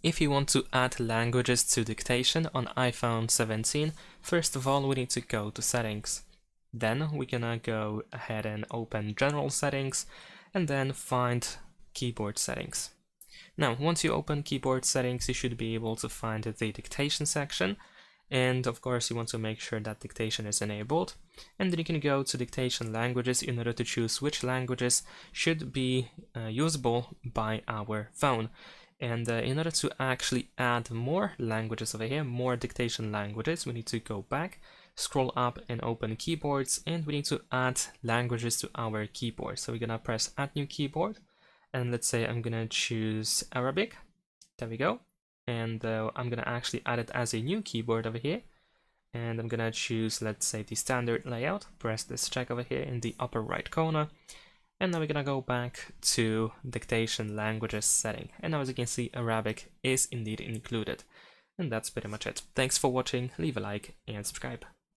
If you want to add languages to dictation on iPhone 17, first of all we need to go to settings. Then we're gonna go ahead and open general settings and then find keyboard settings. Now once you open keyboard settings, you should be able to find the dictation section, and of course you want to make sure that dictation is enabled, and then you can go to dictation languages in order to choose which languages should be usable by our phone. And in order to actually add more languages over here, more dictation languages, we need to go back, scroll up and open keyboards, and we need to add languages to our keyboard. So we're gonna press add new keyboard, and let's say I'm gonna choose Arabic. There we go. And I'm gonna actually add it as a new keyboard over here. And I'm gonna choose, let's say, the standard layout. Press this check over here in the upper right corner. And now we're gonna go back to dictation languages setting. And now as you can see, Arabic is indeed included. And that's pretty much it. Thanks for watching, leave a like and subscribe.